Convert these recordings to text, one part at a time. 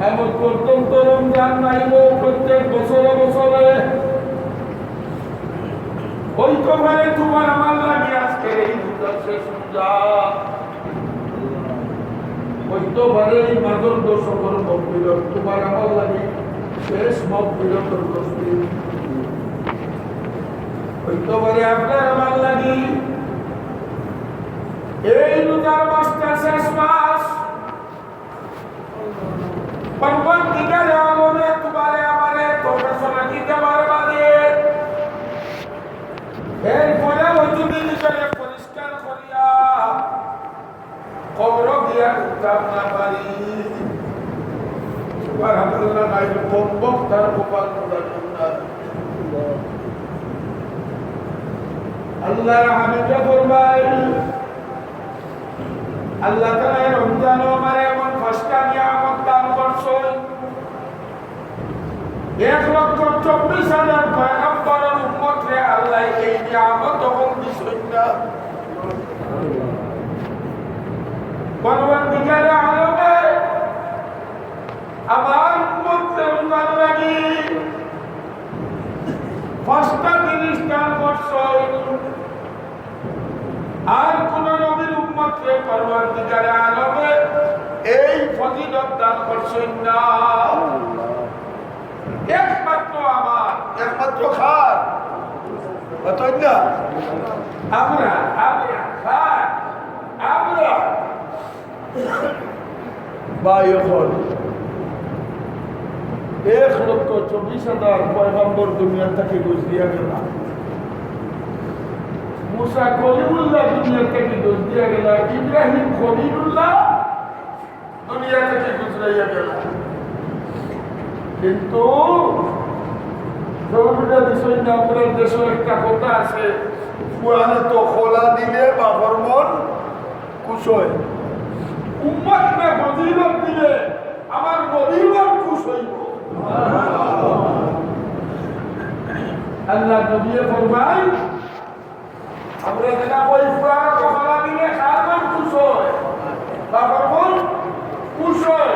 এমন পর্যন্ত রমজান নাইব প্রত্যেক বছরে বছরে ঐক্যভাবে তোমার আমার লাগে আজকে এই শেষ ঐক্যভাবে এই মাদর দর্শকর মকবিল তোমার আমার লাগে শেষ মকবিল ঐক্যভাবে আপনার আমার লাগে এই রোজার মাসটা শেষ মাস পরবর্তীকালে আলোনে তোমারে আমারে তোমরা সোনা দিতে পারবে এরপরে তুমি নিজেকে পরিষ্কার করিয়া কবর গিয়া উঠাব না পারি সুবহানাল্লাহ নাই বক তার গোপাল আল্লাহ হামিদে ফরমায় আল্লাহ তাআলা রমজান আমারে এমন ফাস্টা নিয়ামত দান করছেন 1,24,000 পয়গম্বরের উম্মতরে আল্লাহ এই নিয়ামত তখন দিছেন না পরবর্তীকালে আলমে আমার উম্মতের রমজান লাগি ফাস্টা জিনিস দান করছেন আর কোন নবীর উম্মতরে পরবর্তীকালে আলমে এই ফজিলত দান করছেন না একমাত্র আমার একমাত্র খান না আমরা খান আমরা এখন 1,24,000 পয়গম্বর দুনিয়া থেকে গুজরিয়া গেল মুসা কলিমুল্লাহ দুনিয়া থেকে গুজরিয়া গেল ইব্রাহিম খলিলুল্লাহ দুনিয়া থেকে গুজরাইয়া গেল কিন্তু আপনার দেশে একটা কথা আছে পুরানে তো খোলা দিলে বাবার মন খুশ হয় উম্মতকে ফজিলত দিলে আমার নবীর মন খুশ হইব আল্লাহ নবী ফরমায় আমরা যেটা ওই পুরানে তো খোলা দিলে কার মন খুশ হয় বাবার মন খুশ হয়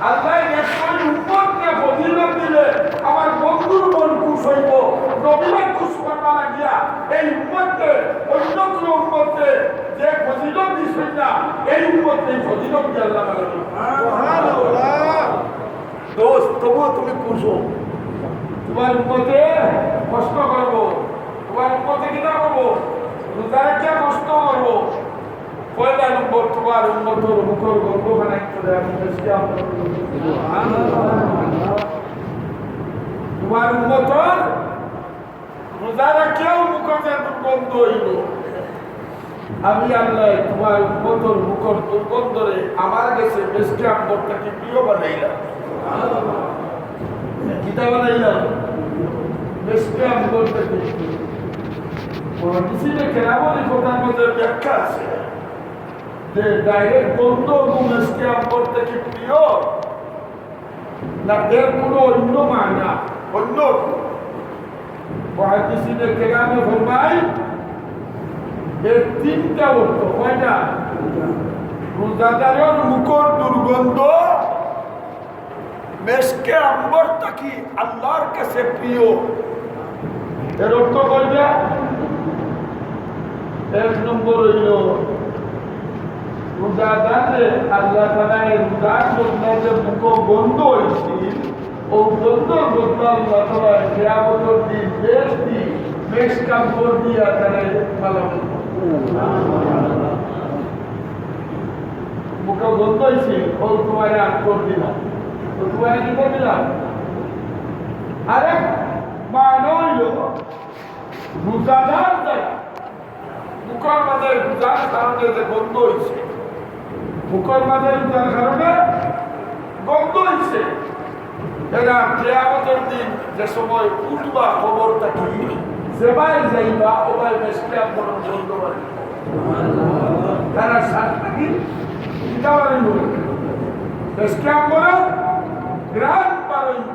আল্লাহ একজন উম্মতকে ফজিলত দিলে আমার বন্ধুর মন খুশ হইব নবীকে খুশ করবা লাগিয়া এই উম্মতকে অন্য কোন উম্মতকে যে ফজিলত দিছেন না এই উম্মতকে ফজিলত দিয়ে আল্লাহ বলেন সুবহানাল্লাহ দোস্ত তবু তুমি খুশ হও তোমার উম্মতে কষ্ট করব তোমার উম্মতে কিনা করব রোজাকে কষ্ট করব পয়লা নম্বর তোমার উন্নতর মুখর গর্ব বানাই করে আমি তোমার উন্নতর রোজারা কেউ মুখে দুর্গন্ধ হইল আমি আল্লাহ তোমার উন্নতর মুখর দুর্গন্ধরে আমার কাছে বেশি আম্বরটাকে প্রিয় বানাইলাম গীতা বানাইলাম বেশি আম্বরটাকে কিছু কেরামনি কথার মধ্যে ব্যাখ্যা আছে যে ডাইরেক্ট বন্ধু গুমেশকে আম্বর থেকে প্রিয় না এর কোনো অন্য মানা অন্য মহাদিসিনে কেরামে ফরমায় এর তিনটা অর্থ কয়টা রোজাদারের মুখর দুর্গন্ধ মেশকে আম্বর থাকি আল্লাহর কাছে প্রিয় এর অর্থ কয়টা এক নম্বর হইল রোজাদারে আল্লাহ তাআলা এই রোজার মধ্যে যে মুখ বন্ধ হয়েছিল ও বন্ধ করতে আল্লাহ তাআলা কিয়ামতের দিন বেশ কাম করে দিয়া তারে মালাম মুখ বন্ধ হয়েছিল ও তোমার আট করে দিলাম তো তোমার কি করে দিলাম আরে মানো হইল রোজাদার দ্বারা মুখের মাঝে রোজার কারণে যে বন্ধ হয়েছে মুখের মাঝে রোজার কারণে বন্ধ হয়েছে এরা কিয়ামতের দিন যে সময় উঠবা খবরটা কি সেবাই যাইবা ওবাই বেশি আপনার বন্ধ করে তারা সাতটা কি কিতাবের লোক বেশি আমরা গ্রাম পারইব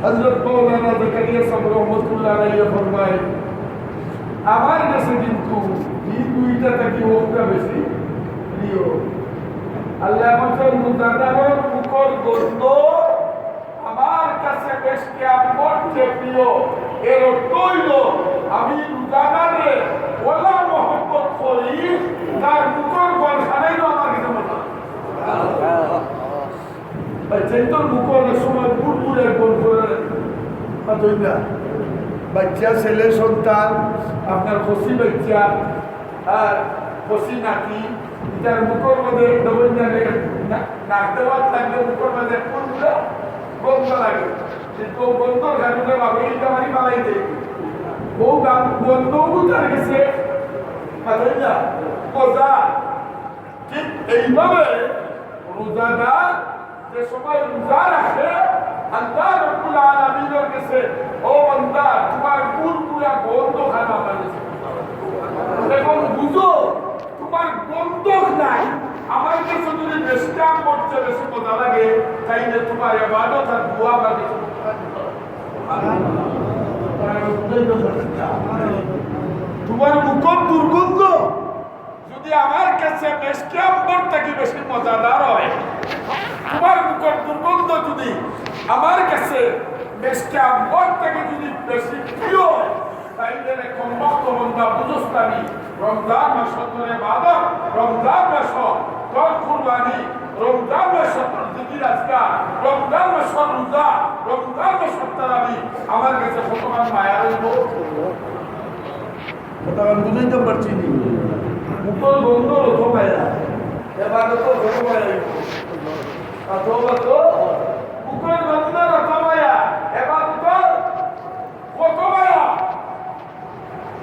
হযরত মাওলানা জাকারিয়া সাহেব রহমাতুল্লাহ আলাইহি ফরমায় আমার কাছে কিন্তু এই দুইটা থেকে ওটা বেশি প্রিয় আল্লাহ আমাকে রোজাদারের মুখ বেশকে আমার যে প্রিয় এর তৈল আমি রোজাদারে ওলা মহব্বত করি তার মুখর গলখানাই আমার কিছু মতো চেতন মুখরের সময় বুড়বুড়ের গোল করে বাচ্চা ছেলে সন্তান আপনার খুশি বাচ্চা আর খুশি নাতি তার মুখর মধ্যে ডবল জানে নাক দেওয়ার লাগলে মুখর মধ্যে কোনগুলো গন্ধ লাগে কিন্তু গন্ধর গানগুলো ভাবে এইটা মারি পালাই দেয় বউ গান গন্ধও তার গেছে মজা ঠিক এইভাবে রোজাদার যে সময় রোজা রাখে আল্লাহ রাব্বুল আলামিনের কাছে ও বান্দা তোমার পুরো গন্ধ খানা পাইছে এখন বুঝো তোমার বন্ধক নাই আমার কাছে যদি বেশটাম করতে বেশি মজা লাগে তাইলে তোমার ইবাদত আর দোয়া বা কিছু তোমার মুখর দুর্গন্ধ যদি আমার কাছে বেশটাম করতে কি বেশি মজাদার হয় তোমার মুখর দুর্গন্ধ যদি আমার কাছে বেশটাম করতে যদি বেশি প্রিয় হয় তাইলে কমবক্ত বন্ধা বুঝস্তানি রমজান মাস ধরে ইবাদত রমজান মাস তোর কুরবানি রমজান মাস জিকির আজকার রমজান মাস রোজা রমজান মাস তারাবি আমার কাছে কতবার মায়া রইব কতবার বুঝাইতে পারছি নি মুখর গন্ধ রত মায়া ইবাদত রত মায়া অথবা তো মুখর গন্ধ রত মায়া ইবাদত কত মায়া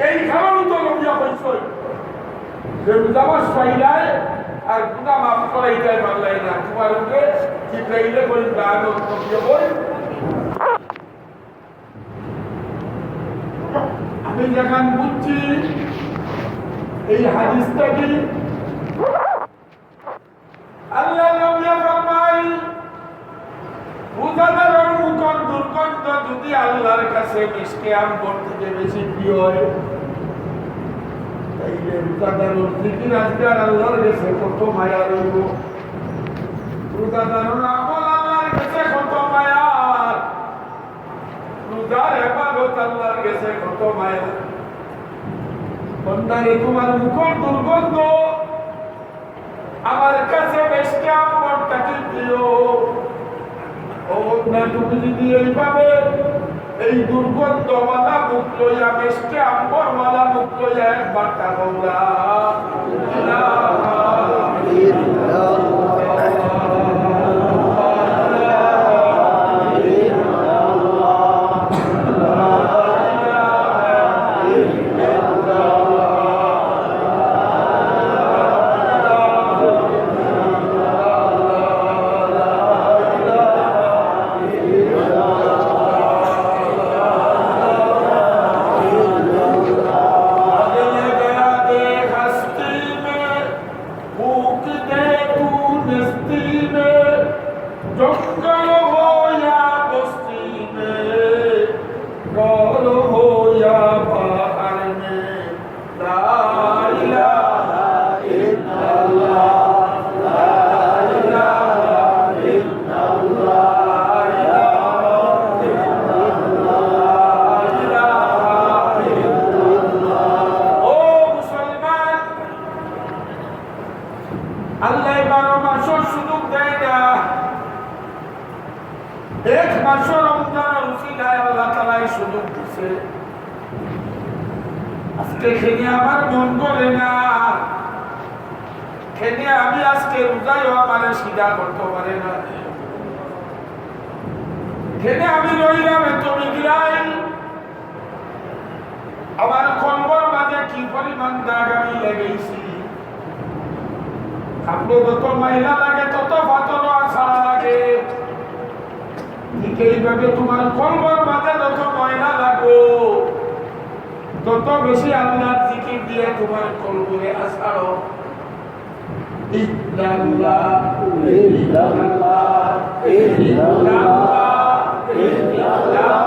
এই কারণে তো রবিয়া হইছে যে রোজা মাস পাইলাই আর গুনাহ মাফ করাইতে পারলাই না তোমার উপরে জিবরাইলে বলি গান দিয়ে বই আমি যখন বুঝছি এই হাদিসটা কি আল্লাহ নবী ফরমাই রোজাদারের মুখর দুর্গন্ধ যদি আল্লাহর কাছে মিষ্টি আম্বর থেকে বেশি প্রিয় হয় তাইলে রোজাদারের জিকির আজকার আল্লাহর কাছে কত মায়া রইব রোজাদারের আমল আল্লাহর কাছে কত মায়া রোজার ইবাদত আল্লাহর কাছে কত মায়া বন্দারে তোমার মুখর দুর্গন্ধ আমার কাছে মিষ্টি আম্বর থেকে প্রিয় তুমি যদি এইভাবে এই দুর্গন্ধওয়ালা মুখ লইয়া বেশকে আম্বরওয়ালা মুখ লইয়া একবার তাহলা আমার মন করে না খেলে আমি আজকে রোজায় আমার সিধা করতে পারে না খেলে আমি রইলাম এত বিগড়াই আমার কলবর মাঝে কি পরিমাণ দাগ আমি লেগেছি আপনি যত মহিলা লাগে তত পাতল আশা লাগে ঠিক এইভাবে তোমার কলবর মাঝে যত মহিলা লাগো তত বেশি আল্লাহর জিকির দিয়ে তোমার কলবে আসারো ইল্লাল্লাহ ইল্লাল্লাহ ইল্লাল্লাহ ইল্লাল্লাহ ইল্লাল্লাহ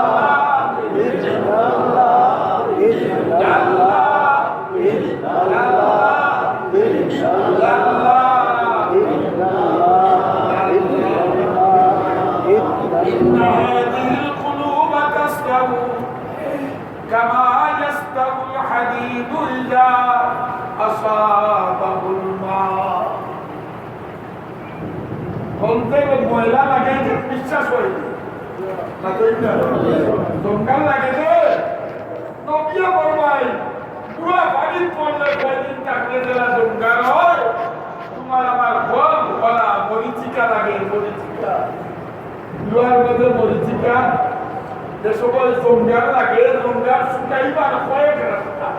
ইল্লাল্লাহ ইল্লাল্লাহ ইল্লাল্লাহ كما يستوي الحديد إذا أصابه الماء বলতে ময়লা লাগে বিশ্বাস করি না তো এটা দোকান লাগে যে নবিয়া বলবাই পুরো বাড়ি পড়লে কয়দিন থাকলে যারা দোকান হয় তোমার আমার ফল বলা মরিচিকা লাগে মরিচিকা লোহার মধ্যে মরিচিকা যে সকল জঙ্গার লাগে জঙ্গার শুকাইবার কয়েক রাস্তা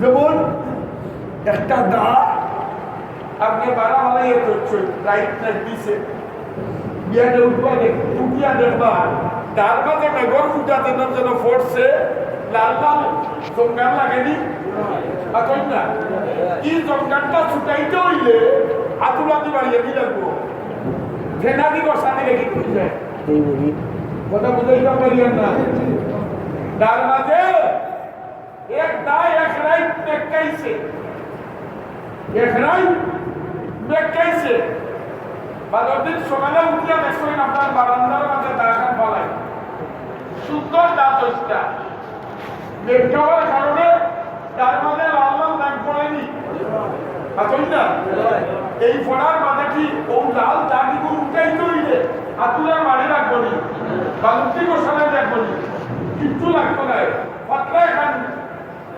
যেমন একটা দা আপনি বারা হলাই করছেন রাইট না দিছে বিয়ানে উঠবা উঠিয়া দেখবা তার মাঝে মেঘর ফুটাতে যেন ফোর্সে লাল লাল জঙ্গার লাগেনি এখন না এই জঙ্গারটা ছুটাইতে হইলে আতুলাদি বাড়িয়ে দিয়ে লাগবো ফেনাদি বসাতে রেখে দিচ্ছে কথা বুঝাইতে পারিয়েন না তার মাঝে এক দায় এক রাইট মেকাইছে এক রাইট মেকাইছে বাদরদিন সকালে উঠিয়া দেখছেন আপনার বারান্দার মাঝে দাঁড়ান বলাই সুন্দর দাঁতটা মেকাওয়ার কারণে তার মাঝে লাল লাল দাগ পড়েনি আসল না এই ফোড়ার মাঝে কি ও লাল দাগগুলো উঠাইতে হইলে আতুলার মারি রাখবো নি বালুটি বসানো রাখবো নি কিচ্ছু লাগতো না পাতলা এখান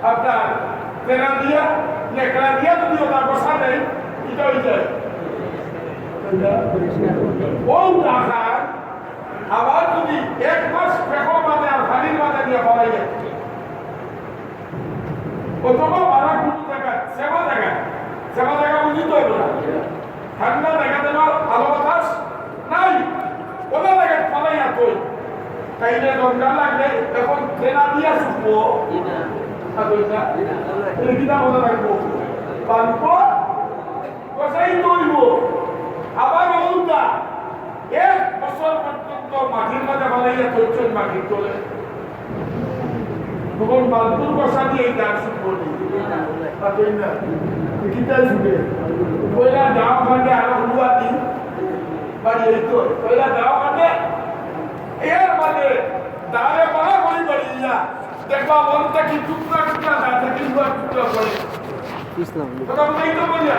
আপনার তেরা দিয়া নেকড়া দিয়া যদি ওটা বসা নেই এটা হয়ে যায় ও টাকার আবার যদি এক মাস পেখর মাঝে আর ভারীর মাঝে দিয়ে বলাই যায় প্রথমে ভাড়া কোনো জায়গা সেবা জায়গা বুঝি তো না ঠান্ডা জায়গা দেন ভালো বাতাস নাই ওটা জায়গায় ফলাই না তুই তাইলে দরকার লাগলে এখন ট্রেনা দিয়া শুকবো কিনা বলে রাখবো পাল্প কষাই তৈব আবার ওটা এক বছর পর্যন্ত মাটির মাঝে বানাইয়া চলছেন মাটির তোলে তখন বালপুর বসা দিয়ে এই গাছ শুনবো কিটা শুনে পয়লা দাও কাটে আরো হুয়া দিন বাড়ি এই তো পয়লা দাও কাটে এর মানে দাঁড়ে পাড়া করি বাড়ি যা দেখবা মনটা কি টুকরা টুকরা দাঁড়ে কিংবা টুকরা করে কথা বলেই তো বলিয়া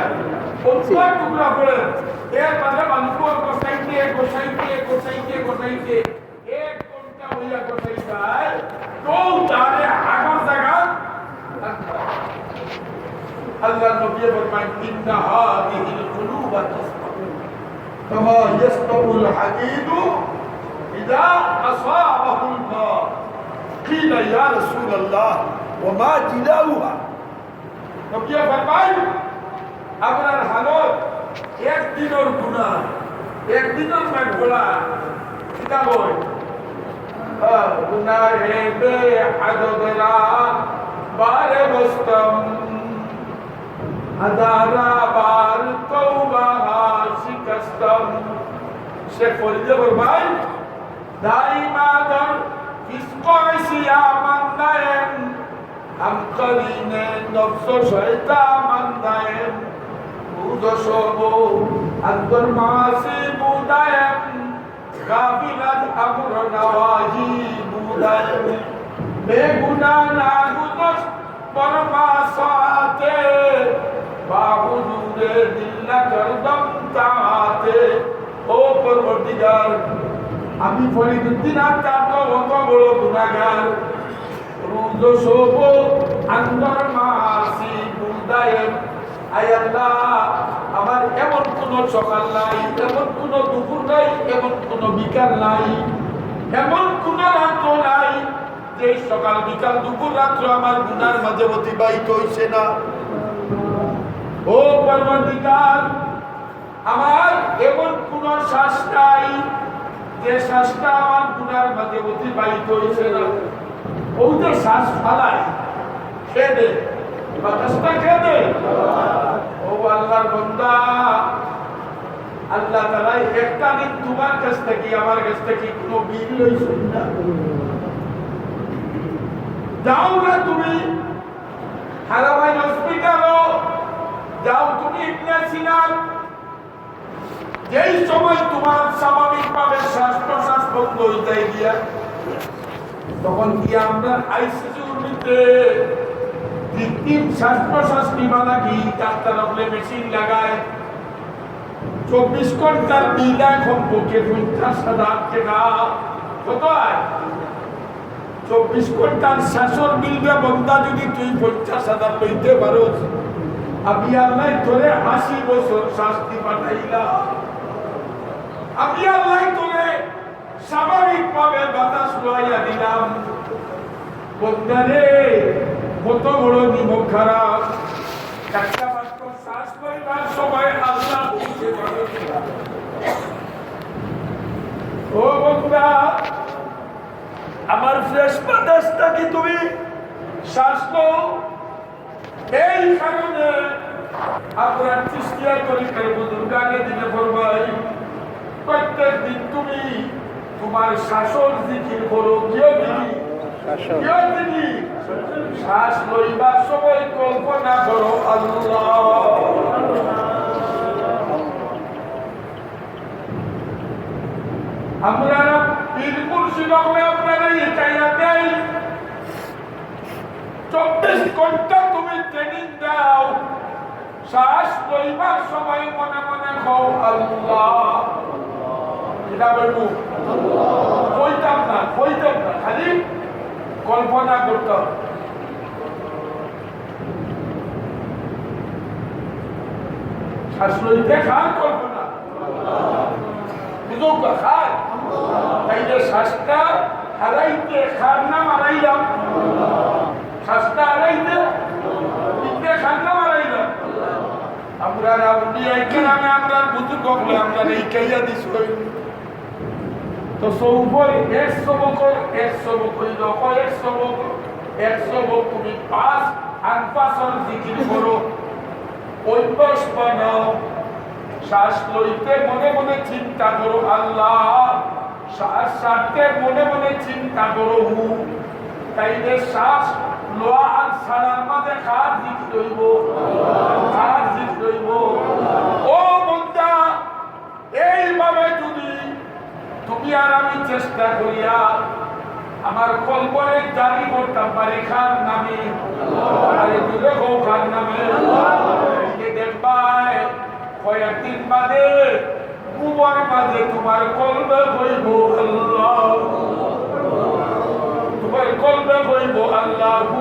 টুকরা করে এর মানে বালপুর গোসাইতে এক ঘন্টা হইয়া গোসাই যায় তো দাঁড়ে আগর জায়গা আল্লাহ নবী ফরমান ইন্না হাদিহিল কুলুব তাসফা কামা ইয়াসতাউল হাদিদু ইযা আসাবাহুল মা কিলা ইয়া রাসূলুল্লাহ ওয়া মা জিলাউহা নবী ফরমান আপনার হালত একদিনের গুনাহ একদিনের মাগফিরা কিতা বল গুনাহ হে বেআদদরা বারে বস্তম হাজারা বার তওবা শিকস্তম শেখ ফরিদ ভাই দাইমা দর কিসকইসিয়া মান্দায়েন হাম করিনে নফস শয়তান মান্দায়েন উদশবো আদর মাসি বুদায়েন গাফিলাত আমর নওয়াজি বুদায়েন বেগুনা না গুদস পরমাসাতে বাহুদুরে দিল্লা করদম তাতে ও পরবর্তীকার আমি ফরিদুদ্দিন আপনার কত বড় গুনাহগার রুজ শোভ আন্দর মাসি বুদায়ে আয় আল্লাহ আমার এমন কোন সকাল নাই এমন কোন দুপুর নাই এমন কোন বিকাল নাই এমন কোন রাত নাই যে সকাল বিকাল দুপুর রাত্র আমার গুনার মাঝে অতিবাহিত হইছে না ও পরবর্তীকার আমার এমন কোন শ্বাস নাই যে শ্বাসটা আমার গুনার মাঝে অতিবাহিত হইছে না ও যে শ্বাস ফালায় খেদে বাতাসটা খেদে ও আল্লাহর বান্দা আল্লাহ তাআলা একটা দিন তোমার কাছ থেকে আমার কাছ থেকে কোনো বিল লইছ না যাও না তুমি হারামাইন হসপিটালও যাও তুমি ইবনে সিনা যেই সময় তোমার স্বাভাবিকভাবে শ্বাস প্রশ্বাস বন্ধ হয়ে যায় গিয়া তখন কি আমরা আইসিইউর মধ্যে কৃত্রিম শ্বাস প্রশ্বাস নিবা নাকি ডাক্তার হলে মেশিন লাগায় 24 ঘন্টার বিল কমপক্ষে 50,000 টাকা কত হয় 24 ঘন্টার শ্বাসর বিল বন্ধা যদি তুই 50,000 লইতে পারো আমি আল্লাহ তোরে 80 বছর শাস্তি পাঠাইলা আমি আল্লাহ তোরে স্বাভাবিকভাবে বাতাস লইয়া দিলাম বন্ধারে কত বড় নিমক খারাপ একটা মাত্র শ্বাস লইবার সময় আল্লাহ বুঝতে পারে ও বন্ধা আমার ফ্রেশ বাতাসটা কি তুমি শ্বাস নাও এই কারণে আপনার চিস্তিয়া তরিকার বুজুর্গাকে দিলে পড়বাই প্রত্যেক দিন তুমি তোমার শাসন জিকির করো কেউ দিবি শ্বাস লইবার সময় কল্পনা করো আল্লাহ আমরা বিলকুল শিলকলে আপনারা এটাইয়া দেয় 24 ঘন্টা তুমি ট্রেনিং দাও শ্বাস লইবার সময় মনে মনে খাও আল্লাহ এটা বলবো কইতাম না খালি কল্পনা করতাম শ্বাস লইতে খান কল্পনা বুঝো খান তাই যে শ্বাসটা হারাইতে খান না মারাইলাম শ্বাসটা হারাইতে ইতে খান না মারাইলাম আমরা আপনি একজনে আমরা বুঝু কমলে আমরা এই কাইয়া দিস তো সৌভর 100 বছর 100 বছর যখন 100 বছর তুমি 5 আনপাসর জিকির করো অভ্যাস বানাও শ্বাস লইতে মনে মনে চিন্তা করো আল্লাহ শ্বাস ছাড়তে মনে মনে চিন্তা করো তাইলে শ্বাস লোয়া আর ছাড়ার মাঝে খার জিকির হইব ও বন্ধা এইভাবে যদি তুমি আর আমি চেষ্টা করিয়া আমার কল্পনে জারি করতাম পারি খান নামে আরে দিলে গো খান নামে দেখবাই কয়েকদিন বাদে কুমার মাঝে তোমার কলবে হইব আল্লাহ তোমার কলবে হইব আল্লাহু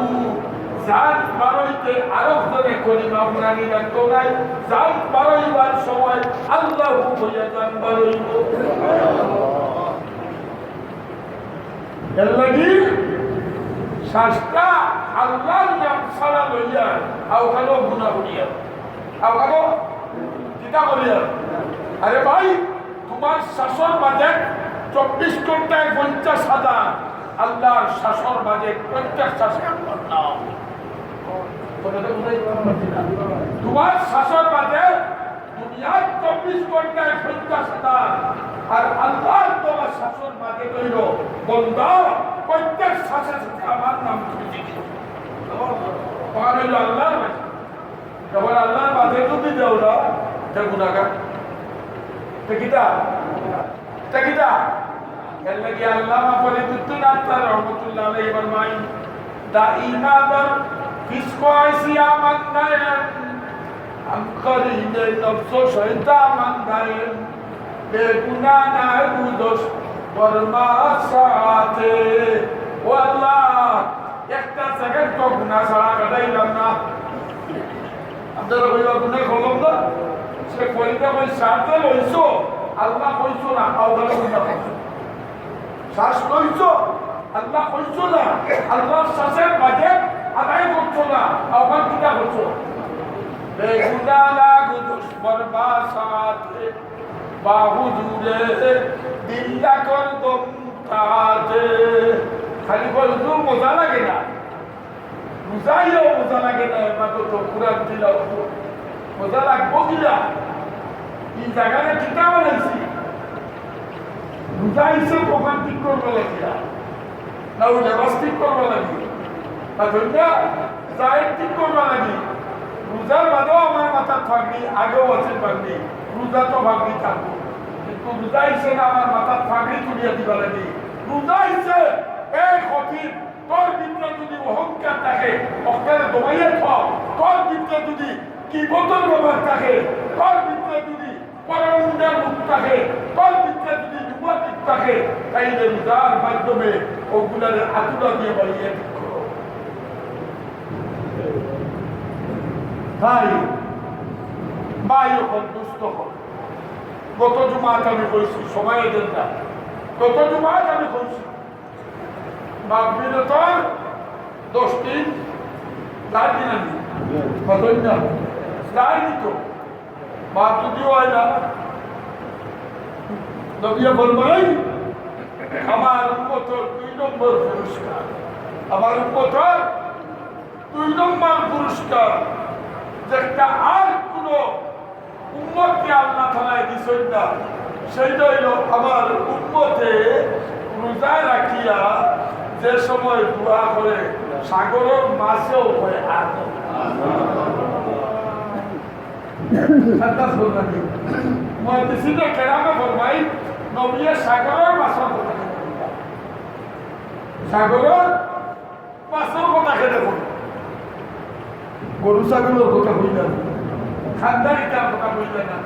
জান বারইতে আরব ধরে করি আপনার নিরান্ত নাই জান বারইবার সময় আল্লাহু হইয়া জান বারইব এল্লাগি শাস্ত্রা আল্লাহর নাম ছাড়া লইয়া আওখানো গুনাহ করিয়া আওখানো কিতা করিয়া আরে ভাই তোমার শাসন বাজেট 24 ঘন্টায় 50,000 আল্লাহর শাসন বাজেট 50,000 নাও তোমার শাসন বাজেট দুনিয়ার 24 ঘন্টায় 50,000 আর আল্লাহর তোমার শাসন বাজেট হইল বন্ধা প্রত্যেক শাসন আমার নাম তুমি জিকির তোমার হইল আল্লাহর বাজেট যখন আল্লাহর বাজেট যদি দেও না এটা গুনাহগার Tekita, yang lagi Allah apa itu tu nanti rahmatullah alaihi bermain. Da'imabar kiskoy siaman dayan, angkarine nafsu syaitan dayan, begunana udos bermasaate. Wallah, yakta segan kau guna salah kadai lamna. Abdullah bin Abdullah kolom dah. সে কইতে কই সাথে লইছো আল্লাহ কইছো না আওয়াজ কইতা শ্বাস লইছো আল্লাহ কইছো না আল্লাহ শ্বাসের বাজেট আদায় করছো না আওয়াজ কিটা করছো বেগুনা লাগু দুশমন বাসাতে বাহুজুরে দিল্লা কর দমতাতে খালি বলছো মজা লাগে না বুঝাইও মজা লাগে না মাত্র তো কুরআন তিলাওয়াত মজা লাগবো কিনা এই জায়গাটা কিতা বানাইছি বুঝাইছে কখন ঠিক করবে লাগিলা না ওই লেবাস ঠিক করবে লাগি না ধন্যা জাহের ঠিক করবে লাগি রোজার বাদেও আমার মাথা থাকবি আগেও আছে থাকবি রোজা তো ভাবি থাকবো কিন্তু রোজা হিসেবে আমার মাথা থাকবি তুলিয়া দিবা লাগি রোজা হিসেবে এই খতিব তোর ভিতরে যদি অহংকার থাকে অহংকারে দমাইয়ে থাও তোর ভিতরে যদি কি বদল ব্যবহার থাকে তোর ভিতরে যদি পরমুন্ডার মুখ থাকে তোর ভিতরে যদি যুবতীর থাকে তাইলে রোজার মাধ্যমে ওগুলার আতুরা দিয়ে বাড়িয়ে করো ভাই ভাই এখন দুস্থ হন গত জুমাত আমি কইছি সময় দেন না গত জুমাত আমি কইছি মাগফিরাতর 10 দিন 4 দিন আমি কতই না যাইনি তো মাপ যদিও হয় না নবিয়া বলবেন আমার উম্মতের 2 নম্বর পুরস্কার আমার উম্মতের 2 নম্বর পুরস্কার যেটা আর কোন উম্মতকে আল্লাহ তাআলা দিছেন না সেইটা হইল আমার উম্মতে রোজা রাখিয়া যে সময় দোয়া করে সাগরের মাছেও হয় আদম আল্লাহ সুবহানাহু মুহাদ্দিসিনে কেরামে ফরমাই নবীয়ে সাগরের মাছের কথা সাগরের মাছের কথা খেতে বল গরু ছাগলের কথা হইল না খানদারিটার কথা হইল না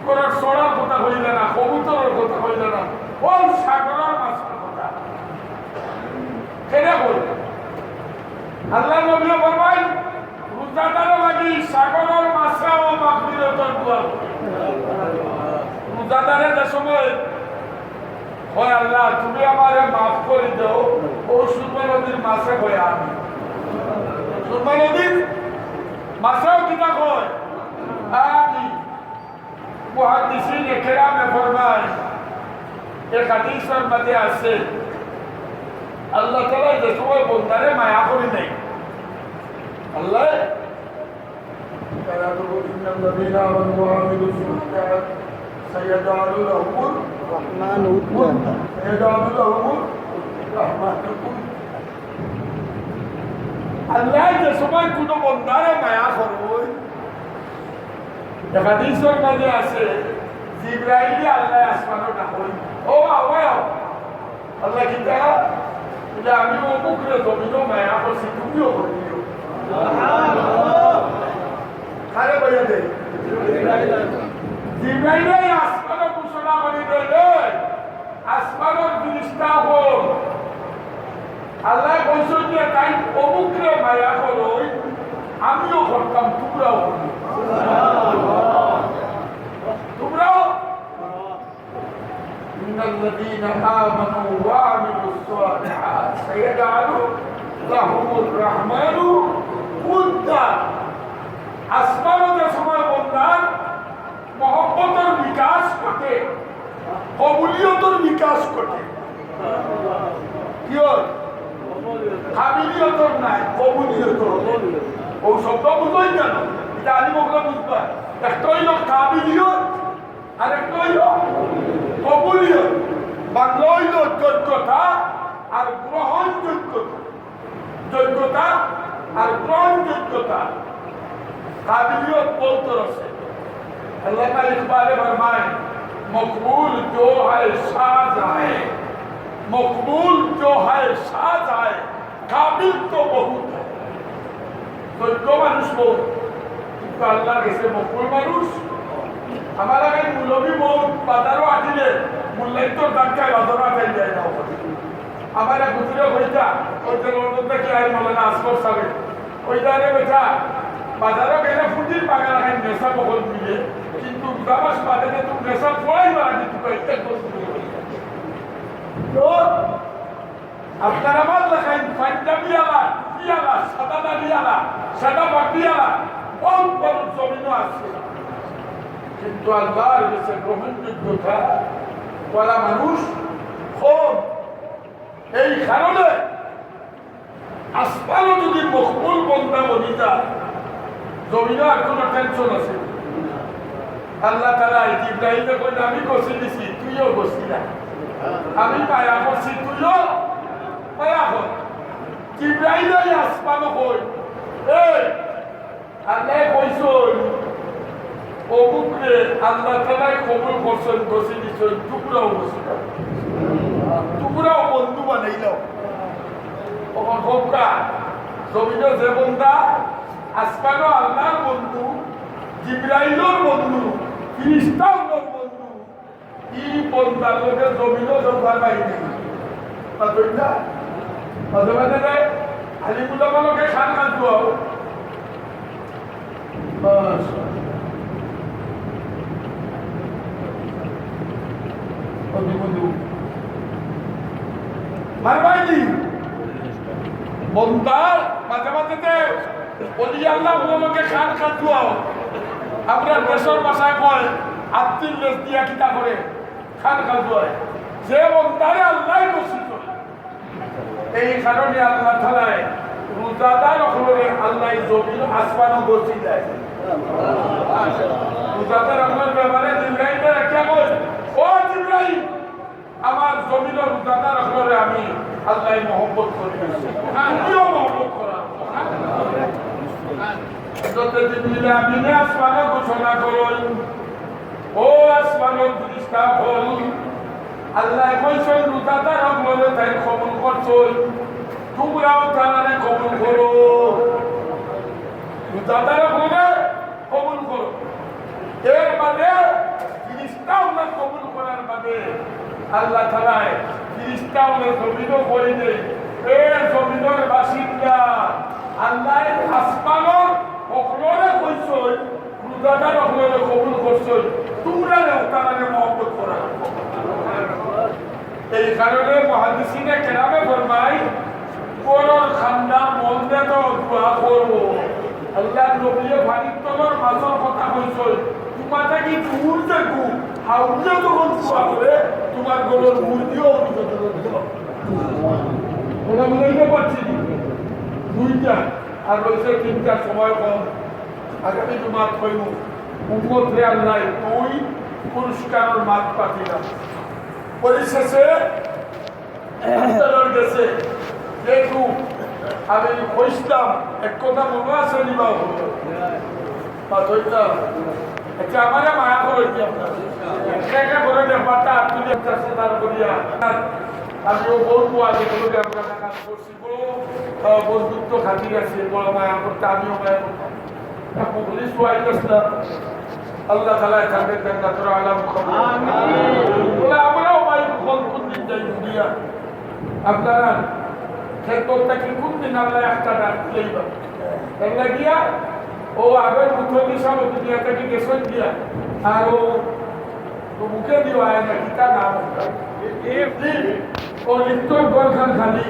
কোন সড়ার কথা হইল না কবুতরের কথা হইল না ওই সাগরের মাছের কথা কেনা বল আল্লাহ নবী ফরমাই রোজাদার লাগি সাগরের মাছরাও মাগফিরাতের দোয়া রোজাদারের যে সময় হয় আল্লাহ তুমি আমারে মাফ করে দাও ও সুরমা নদীর মাছে হয় আমি সুরমা নদীর মাছেও কিনা হয় আমি মুহাদ্দিসিনে কেরামে ফরমায় এক হাদিসের মধ্যে আছে আল্লাহ তাআলা যে সময় বন্দারে মায়া করে নেই আল্লাহ إن الذين آمنوا وعملوا الصالحات سيجعل لهم الرحمن ودا سيجعل لهم الرحمن ودا আল্লাহ যে সময় কোনো বন্দারে মায়া করবে হাদিসের মধ্যে আছে জিবরাইল আল্লাহ আসমানে ডাকই ও আওয়াও আল্লাহ কি তা যে আমি অমুকরে জমিনও মায়া করছি তুমিও করিও খারে বইয়া দে জিবরাইল আসমানে ঘোষণা করে দেয় আসমানের ফেরেশতা হল আল্লাহ কইছেন যে তাই অমুকরে মায়া করই আমিও করতাম তোমরাও করি তোমরাও إن الذين آمنوا وعملوا الصالحات سيجعل لهم الرحمن ودا আসমানের সময় বন্দার মহব্বতের বিকাশ ঘটে কবুলিয়তের বিকাশ ঘটে কি হয় কাবিলিয়তর নাই কবুলিয়তর ও শব্দ বুঝোই কেন এটা আলিমকরা বুঝবা একটা হইল কাবিলিয়ত আর একটা হইল কবুলিয়ত বাংলা হইল যোগ্যতা আর গ্রহণযোগ্যতা যোগ্যতা আর গ্রহণযোগ্যতা काबिलियत बहुत तरह से अल्लाह का इकबाल फरमाए मकबूल जो है साज आए मकबूल जो है साज आए काबिल तो बहुत है तो जो मानुष बहुत तो अल्लाह कैसे मकबूल मानुष हमारा कहीं मुलवी बहुत बाजारों आदिले मुल्लाई तो दक्का बाजारों आते जाए ना हमारा गुजरे होता और चलो उनका क्या है मौलाना असगर साहब कोई जाने बेटा বাজারে গেলে ফুটির বাগান রাখেন নেশা বহল মিলে কিন্তু দাবাস বাজারে তুমি নেশা পড়াই মারা দিতে তো আপনার আমার লেখাইন পাঞ্জাবি আলা টুপিয়ালা সাদা দাঁড়িয়ালা সাদা বাটিয়ালা বহুত বড় জমিনও আছে কিন্তু আল্লাহর কাছে গ্রহণযোগ্যতা বলা মানুষ কম এই কারণে আসমানও যদি মকবুল বন্দা বনি যায় জমিনও আর কোনো টেনশন আছে আল্লাহ তাআলা ইব্রাহিমকে কইলে আমি কষি দিছি তুইও কষি না আমি মায়া করছি তুইও মায়া কর ইব্রাহিম আসমানও কই এই আল্লাহ কইছই অমুকরে আল্লাহ তাআলাই কবুল করছেন, বসে দিচ্ছেন, টুকরাও বসে টুকরাও বন্ধু বানাইল। হোকা জমিন যে বন্ধা আসমানও আল্লাহর বন্ধু, জিব্রাইলের বন্ধু, ফিরিস্তার বন্ধু, ই বন্ধার লোকে জমিনও জমা পাইনি। মাঝে মাঝে যায় আলিমুল্লাহকে খান খান দোয়াও মারবাইনি বন্ধার মাঝে মাঝে বলি আল্লাহ লোকে খান খান দোয়াও। আমরা দেশের ভাষায় কয় আত্মীর লেস দিয়া কিতা করে খান খান দোয়ায়। যে বন্ধারে আল্লাহ বসিত, এই কারণে আল্লাহ তাআলায় রোজাদার হলে আল্লাহ জমিন আসমানও বসি দেয়। রোজাদার আপনার ব্যাপারে জিব্রাইলের একটা কই, ও জিব্রাইল আমার জমিনের রোজাদার হলে আমি আল্লাহ মহব্বত করি, আমিও মহব্বত করা। আমি আসমানও ঘোষণা করল, ও আসমানের ফেরেশতা হল আল্লাহ কইছেন রোজাদার হলে তাই কবুল করছই, তোমরাও তারারে কবুল করো, রোজাদার হলে কবুল করো। এর বাদে ফিরিস্তাওয়ালা কবুল করার বাদে আল্লাহ তাআলায় ফিরিস্তাওয়ালা জমিনও করে দেয়। এই জমিনের বাসিন্দা আল্লাহ আসমানও ওখলরে কইছই, রোজাদার হলে কবুল করছই, তোমরাও তারারে মহব্বত করা। এই কারণে মুহাদ্দিসিনে কেরামে ফরমায় কোরআন খান্দা মন দিয়ে তো দোয়া করব। আল্লাহ নবীয়ে ভারিত্তর মাঝর কথা কইছই, তোমাটা কি দূর দেখু হাউজে যখন দোয়া করে তোমার গরুর মুরগিও ওরা বুঝাইতে পারছি দুইটা আর রয়েছে তিনটা সময় কম। আগামী তোমার কইব উম্মত রে আল্লাহ তুই পুরস্কারের মাঠ পাঠিলাম। পরিশেষে গেছে যেহেতু আমি কইসলাম এক কথা মনে আছে নিবা আচ্ছা আমার মায়া করে করে ব্যাপারটা তুলে চেষ্টা করিয়া আমিও বলবো আগে আমরা কাজ করছি, বন্ধুত্ব খাতির আছে, বড় মায়া করতে আমিও মায়া করতাম। পুলিশ ওয়াইলাম আল্লাহ তাআলা তাদের জান্নাতুল আলাম বলে আমরাও ভাই ফল কোন দিন যাই দুনিয়া আপনারা খেতটা কি কোন দিন আল্লাহ একটা রাত লইবা এলা গিয়া ও আগের মুখ্যমন্ত্রী সাহেব দুনিয়া থেকে গেছেন দিয়া আর ও মুখে দিও আয় না কিতা নাম ও লিপ্তর ঘরখান খালি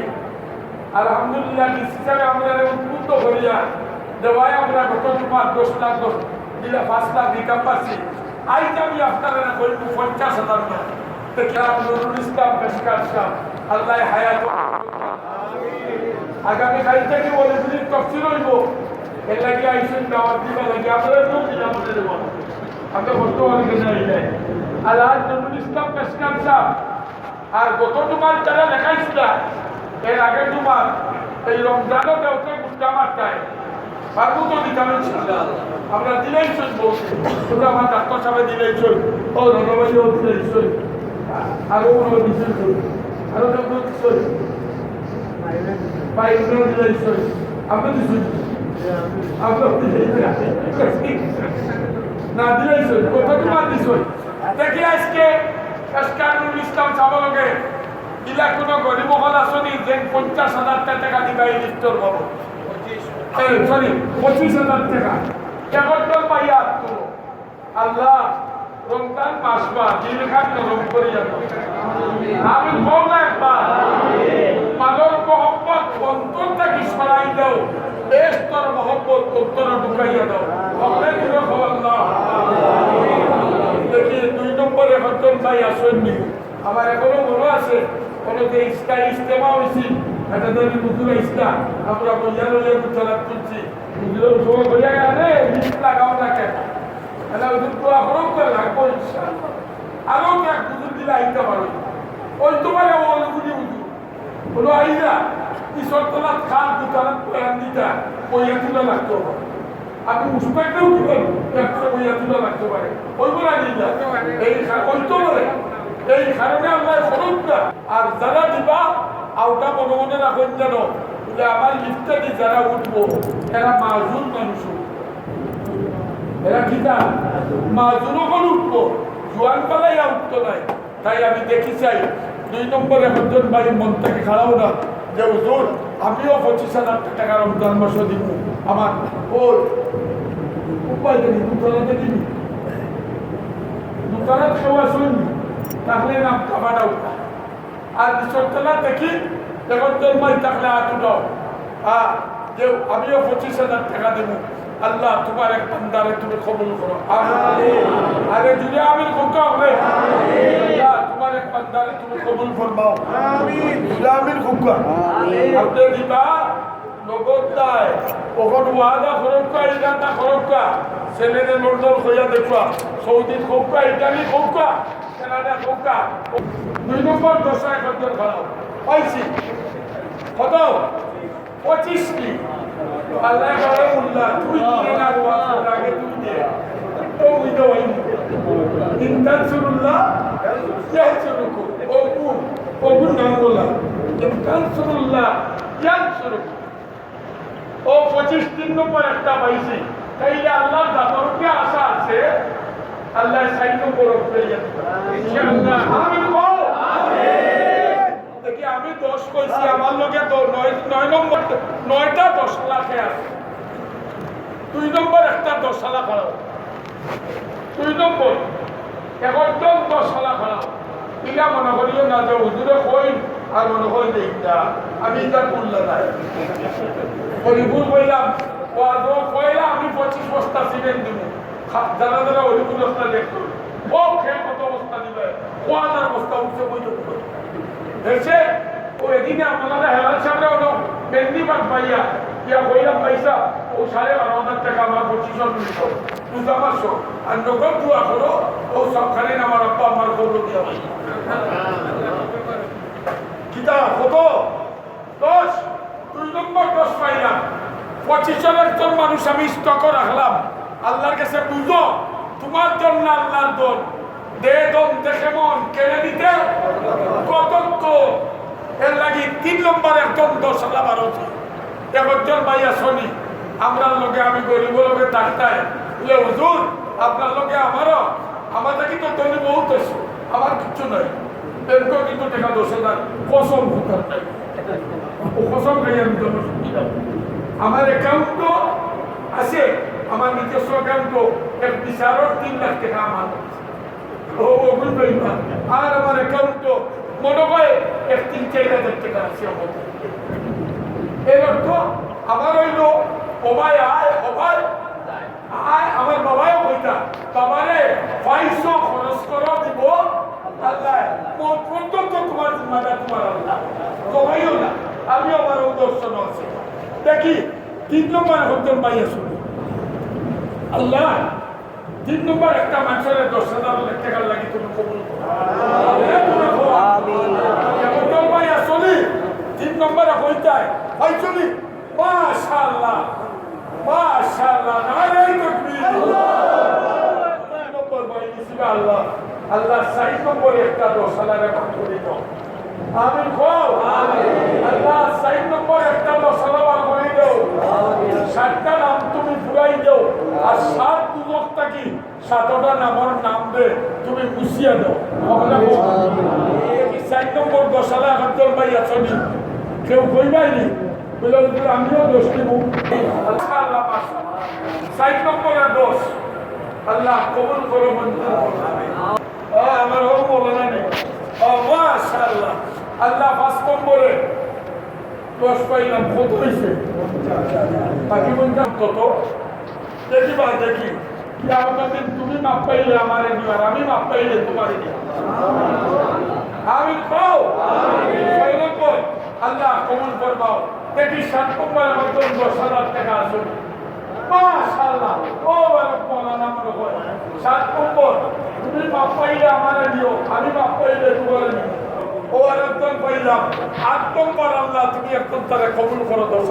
আলহামদুলিল্লাহ হিসাবে আমরা উদ্বুদ্ধ করিয়া দেওয়ায় আমরা গত জুমার 10 লাখ দিলা 5 লাখ রিকাম পাচ্ছি। আইজ আমি আপনারা বলবো 50,000 না নুরুল ইসলাম পেশকার সাহেব আল্লাহ হায়াত আগামী কাল থেকে বলে যদি তফসিল হইব এর লাগে আইসেন দাওয়াত দিবা লাগে আপনারা তো আমাদের দেব আমরা বর্তমানে কেন যাই আল্লাহ নুরুল ইসলাম পেশকার সাহেব আর গত জুমার যারা লেখাইছিল এর আগের জুমার এই রমজানও দেওতে মুস্তামার চায় বাবু তো দিতাম আমরা দিলেই চলবো শুধু আমার ডাক্তার সাহেব দিলেই চল ও ধন্যবাদও দিলেই চল আরো দিলেই চল আরো চল বাইরেও দিলেই চল আপনি দিচ্ছেন না দিলেই চল কত তোমার দিচ্ছেন দেখি আজকে নুরুল ইসলাম সাহেবকে ইলা কোনো গরিব হল আসনি যে 50,000 টাকা দিবা এই লিস্টর বাবু সরি 25,000 টাকা এখন তো পাইয়া তো আল্লাহ রমজান মাস বা দিল খান নরম করিয়া আমি বলবো একবার মানব মহব্বত অন্তর থেকে সরাই দাও বেস্তর মহব্বত অন্তরে ঢুকাইয়া দাও সকলে দিল আল্লাহ দেখি 2 নম্বরে হতন ভাই আসেননি আমার এখনো মনে আছে কোনো যে ইস্তেমা হয়েছি এটা ধরি বুঝুরা ইসলাম আমরা বইয়া লইয়া গুছালাপ করছি বুঝুরের সময় বইয়া গেলে লিস্ট লাগাও না কেন এটা ওদের তো আপনার করে লাগবো ইনশাআল্লাহ আরও এক বুঝুর দিলে আইতে পারো ওই তোমার অনুভূতি বুঝু হলো আইরা ঈশ্বরতলা খান গুছালাপ করে দিতা বইয়া তুলে লাগতে হবে আমি মুস্তাককেও কি করব একটা বইয়া তুলে রাখতে পারে ওইগুলো আনি না এই কইতো বলে এই কারণে আমরা খরচ না আর যারা দিবা আউটা মনে মনে রাখেন যেন যে আমার লিফটে যারা উঠবো এরা মাজুর মানুষ এরা কি না মাজুরও কোন উঠবো জোয়ান পালাই উঠতো নাই তাই আমি দেখি চাই 2 নম্বরে একজন ভাই মন থেকে খারাপ না যে হুজুর আমিও 25,000 টাকা রমজান মাসে দিব আমার ওই উপায় দেবি দুতলাতে দিবি দুতলাত খাওয়া শুনবি তাহলে নাম কামাটা উঠা আর নিচতলা দেখি একজন ভাই থাকলে হাত উঠাও যে আমিও 25,000 টাকা দেবো আল্লাহ তোমার এক বান্দারে তুমি কবুল করো আরে জুড়ে আমি কোনটা হবে আল্লাহ তোমার এক বান্দারে তুমি কবুল ফরমাও আমিন আমিন খুবকা আপনি দিবা নগদ দায় ওখন ওয়াদা খরচকা ইরাদা খরচকা ছেলেদের লন্ডন হইয়া দেখবা সৌদি খোকা ইটালি খোকা কানাডা খোকা 2 নম্বর দশা একজন খারাপ পাইছি কত 25 কি আল্লাহ করে মুল্লা তুই দিন আর ওয়াজ আগে তুই দে তো উই দো ওই ইনতানসুরুল্লাহ ইয়ানসুরুকুম ও গুণ নাম বলা ইনতানসুরুল্লাহ ইয়ানসুরুকুম ও 25 দিন নম্বর একটা পাইছি তাইলে আল্লাহ জাবরকে আশা আছে আল্লাহ সাইনো বরফ পেয়ে যাবে ইনশাআল্লাহ আমিন বল আমিন দেখি আমি 10 কইছি আমার লগে তো 9 নম্বর 9টা 10 লাখে আছে 2 নম্বর একটা 10 লাখ খারাপ 2 নম্বর একদম 10 লাখ খারাপ ইলা মনে করিও না যে হুজুরে কই আর মনে করি দেইতা আমি তার বললা নাই হরিপুর কইলাম ওয়াজও কইলা আমি 25 বস্তা সিমেন্ট দিব যারা যারা হরিপুর বস্তা দেখতো ও খেয়ে কত বস্তা দিবে 1000 বস্তা উঠছে বই তো এসে ও এদিনে আপনারা হেলাল সামনে হলো মেন্দিবাগ পাইয়া ইয়া কইলাম পয়সা ও 12,500 টাকা আমার 2500 মিলিত পূজা মাসো আর নগদ দোয়া করো ও সবখানে আমার আব্বা আমার গৌরব দিয়া ভাই কিতা কত 10 2 নম্বর 10 পাইলাম 25 জন মানুষ আমি স্টক রাখলাম আল্লাহর কাছে বুঝো তোমার জন্য আল্লাহর দন দে দন দেখে মন কেনে দিতে কত এর লাগি 3 নম্বর একদম 10 আল্লাহ বারোছি একজন ভাইয়া শনি আমরা লোকে আমি গরিব লোকে ডাক্তার বলে হুজুর আপনার লোকে আমারও আমাদের কিন্তু ধনী বহুত আছে আমার কিচ্ছু নাই ব্যাংকও কিন্তু টাকা 10,000 কসম ভুকার নাই ও কসম খাই আমি আমার অ্যাকাউন্টও আছে আমার নিজস্ব অ্যাকাউন্টও এক বিচারক 3 লাখ টাকা আমার ও বলুন ভাইবা আর আমার অ্যাকাউন্টও মনে হয় 3-4 হাজার টাকা আছে এর অর্থ আমার হইল ওবাই আয় আমার বাবাও কইতা বাবারে 500 খরচ করো দিব আল্লাহ পর্যন্ত তোমার জিম্মাদার তোমার আল্লাহ সবাইও না আমি আমার দর্শন আছে দেখি 3 নম্বর হতেন পাইয়া শুনি আল্লাহ 3 নম্বর একটা মানুষের 10,000 টাকা লাগি তুমি কবুল করো আমিন হতেন পাইয়া শুনি 3 নম্বরে হইতায় ভাই শুনি মাশাআল্লাহ মাশাআল্লাহ নারে তাকবীর আল্লাহ নম্বর ভাই সুবহানাল্লাহ আল্লাহ 6 নম্বরে একটা 10,000 ভাগ করে দাও আমিন কও আমিন আল্লাহ 6 নম্বরে একটা 10,000 ভাগ করে দাও আমিন 7টা নাম তুমি পুরাই দাও আর 7 দুজকটা কি 7টা নামের নাম দে তুমি মুছিয়া দাও এই 6 নম্বর 10,000 একজন ভাই আছনি কেউ কইবাইনি বলে আমিও 10 দিব আল্লাহ মাশাআল্লাহ 6 নম্বরে 10 আল্লাহ কবুল করো মঞ্জুর করো আমিন আমার ও বলনা নেই ও মাশাআল্লাহ আল্লাহ 5 নম্বরে 10 পাইলাম কত হইছে বাকি বলতাম কত দেখি কিয়ামতের তুমি মাপ পাইলে আমারে দিবার আমি মাপ পাইলে তোমারে দিব আমিন কও আমিন 6 নম্বর আল্লাহ কবুল ফরমাও দেখি 7 নম্বরে হয়তো 10,000 টাকা আছে মাশাআল্লাহ ও মাওলানা মনে হয় 7 নম্বর তুমি মাপ পাইলে আমারে দিও আমি মাপ পাইলে তোমারে দিব ও আরেকজন পাইলাম 8 নম্বর আল্লাহ তুমি একদম তারে কবুল করো দাও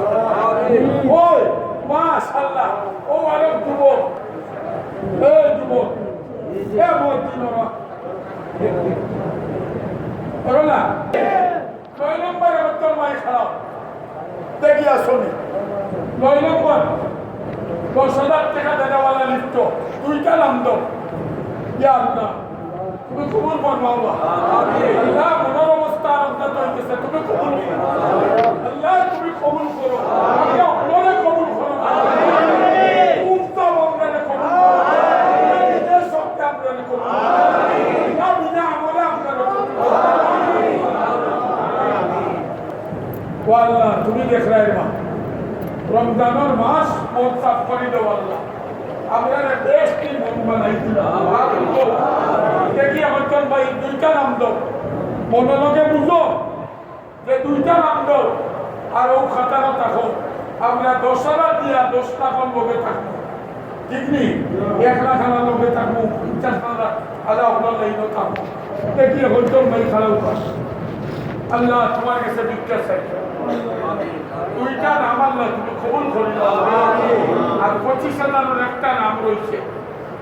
আমিন ওই মাশাআল্লাহ ও আরো যুবক এই যুবক এ মদিন করোনা 9 নম্বরে তোর মাই খারাপ দেখি আসুনি 9 নম্বর 10,000 টাকা দেওয়ালা লিখত দুইটা নাম দাও ইয়া আল্লাহ তুমি কবুল করো আল্লাহ আল্লাহ মনের অবস্থা আনন্দ হইতেছে তুমি কবুল করো আল্লাহ তুমি কবুল করো আল্লাহ মনে কবুল করো উত্তম আমলে কবুল করো নিজের শক্তি আমলে কবুল করো আল্লাহ বিনা আমলে আমলে কবুল করো আল্লাহ তুমি দেখ রায় মা রমজানের মাস মন সাফ করে দাও আল্লাহ আমরা দেশ কি মন বানাইছিল দেখি আমার ভাই দুইটা নাম দাও মনোলগে বুঝো যে দুইটা নাম দাও আর ও খাতারা থাকো আমরা 10,000 দিয়া 10 টাকার লোকে থাকবো ঠিক নেই 1 লাখ আনা লোকে থাকবো 50,000 আলা আপনার লাইনও থাকবো দেখি হয়তো ভাই খারাপ পাস আল্লাহ তোমার কাছে ভিক্ষা চাই দুইটা নাম আল্লাহ তুমি কবুল করে দাও আর 25,000 একটা নাম রয়েছে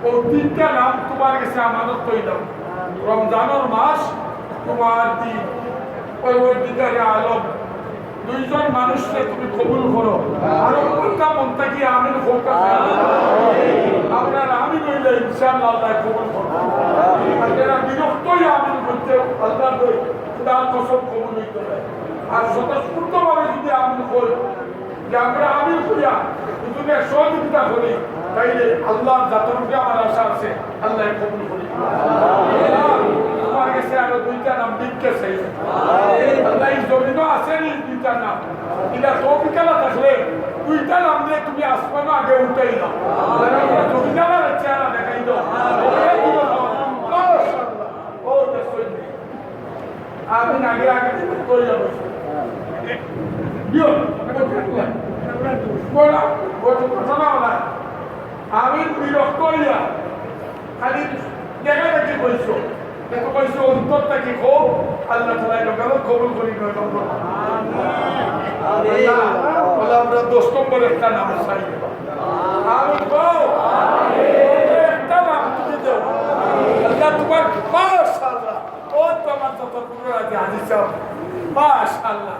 ও তিনটা নাম তোমার কাছে আমানত করে দাও রমজানের মাস তোমার দিন পরবর্তীকারে আলম দুইজন মানুষকে তুমি কবুল করো আর ওটা মন থেকে আমিন হোক আপনার আমি বললে ইনশাআল্লাহ আল্লাহ কবুল করো আর যারা বিরক্তই আমিন বলতে আল্লাহ তার কসম কবুল হইতে হবে আর স্বতঃস্ফূর্তভাবে যদি আমিন করি যে আমরা আমিন করিয়া দুজনের সহযোগিতা করি তাইলে আল্লাহ জাতর উপরে আমার আশা আছে আল্লাহ কবুল করি তোমার কাছে আরো দুইটা নাম লিখতেছে আল্লাহ এই জমিনও আসেনি দুইটা নাম এটা তৌফিকালা থাকলে দুইটা নাম দিয়ে তুমি আসমানও আগে উঠাই দাও জমিদারের চেহারা দেখাই দাও আমি আগে আগে করে যাবো আমি বিরক্ত হইয়া খালি দেখা দেখি কইছো দেখো কইছো অন্তর থেকে খুব আল্লাহ তাআলা গেল কবুল করি আমরা 10 নম্বর একটা নাম চাই আমি কও একটা নাম তুমি দাও আল্লাহ তোমার মাশাআল্লাহ ও তোমার যত পুরো আছে হাজি সাহেব মাশাআল্লাহ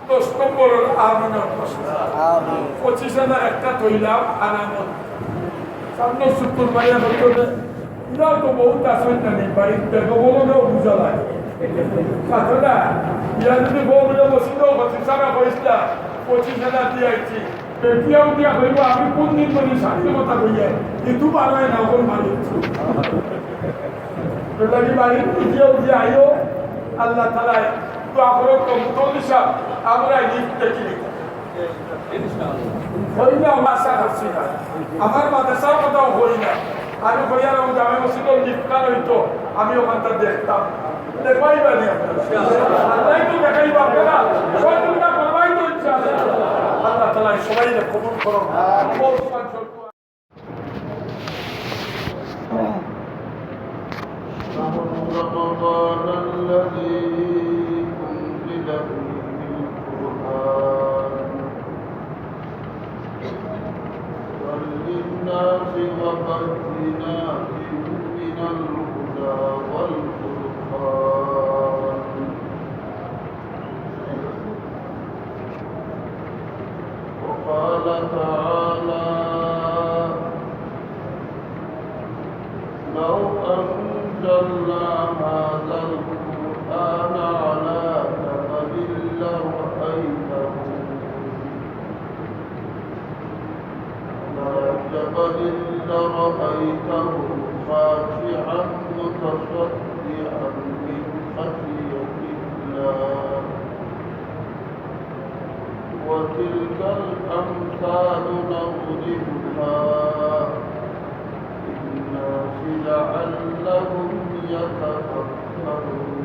10 নম্বর আমিনের প্রশ্ন 25,000 একটা তৈলাম আনামত সামনে শুক্র মাইয়া বলতে এরাও তো বহুত আসেন না বাড়িতে বলেও বুঝা লাগে না ইয়া যদি বউগুলো বসিত সারা পয়সা 25,000 দিয়েছি পেটিয়াও দিয়া হইব আমি কোন দিন করি সাথে কথা কইয়া কিন্তু পারো না ওর মালিক লাগি বাড়ি পেটিয়াও দিয়ে আইও আল্লাহ তাআলা তো আখরো কবুতর দিশা আমরা গিফট দেখি হইনা মাসা হচ্ছে না আমার মাদ্রাসার কথাও হই না আমি কইয়ার জামে মসজিদের লিফটার হইতো আমি ওখানটা দেখতাম দেখবাই বানি আল্লাহ তো দেখাইবা আপনারা সহযোগিতা করবাই তো ইচ্ছা আছে আল্লাহ তাআলা সবাই কবুল করুন رمضان الذي أنزل فيه القرآن للناس وبينات من الهدى والفرقان وقال تعالى لو أنزلنا هذا القرآن على جبل لرأيته خاشعا متصدعا من خشية الله وتلك الأمثال نضربها للناس لعلهم يتفكرون.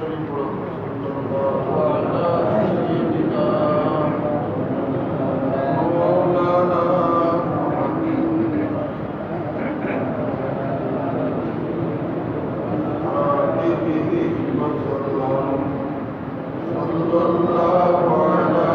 صلى الله على سيدنا مولانا محمد صلى الله على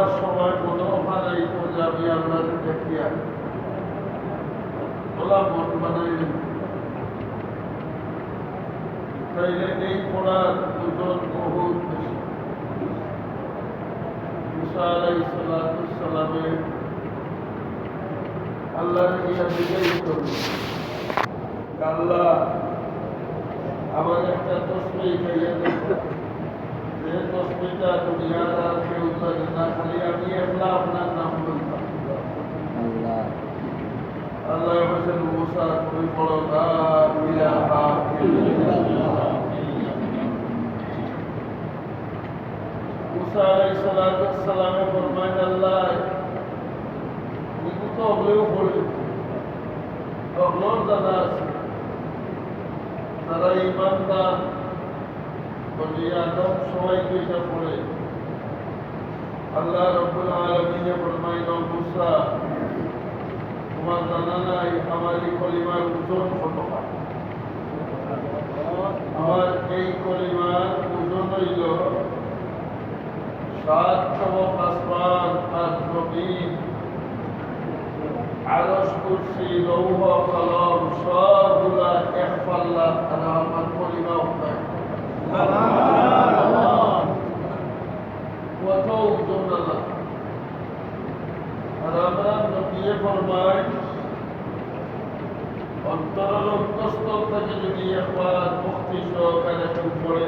পড়ার সময় কোনো ওখানেই যে আমি আল্লাহ দেখিয়া ওলা মন বানাইলেন তাইলে এই পড়ার ওজন বহুত বেশি। মুসা আলাইহিস সালামের আল্লাহর গিয়া বিজয়ী করবে আল্লাহ আমার একটা তসবিহ খাইয়া দেখো, যে তসবিহটা দুনিয়ার আর কেউ জানে না, খালি আমি একলা আপনার নাম বলতাম। আল্লাহ বলেছেন মুসা তুমি পড়ো লা ইলাহা ইল্লাল্লাহ। মুসা আলাইহিস সালামে ফরমায় আল্লাহ তো হলেও পড়ে অগ্লোর দাদা আছে তারা ইমানদার বলি আদম সবাইকে এটা পড়ে। আল্লাহ রাব্বুল আলামিনে ফরমাইল মুসা তোমার জানা নাই আমার এই কলিমার ওজন কত? আমার এই কলিমার ওজন হইল 7 চমক আসমান আর জমিন আরশ কুরসি লৌহ কলম সবগুলা এক পাল্লা আর আমার কলিমা উঠায় কত ওজন আল্লাহ। আর আমরা নবীয়ে ফরমাই অন্তরের অন্তঃস্থল থেকে যদি একবার মুক্তি সহকারে কেউ পড়ে,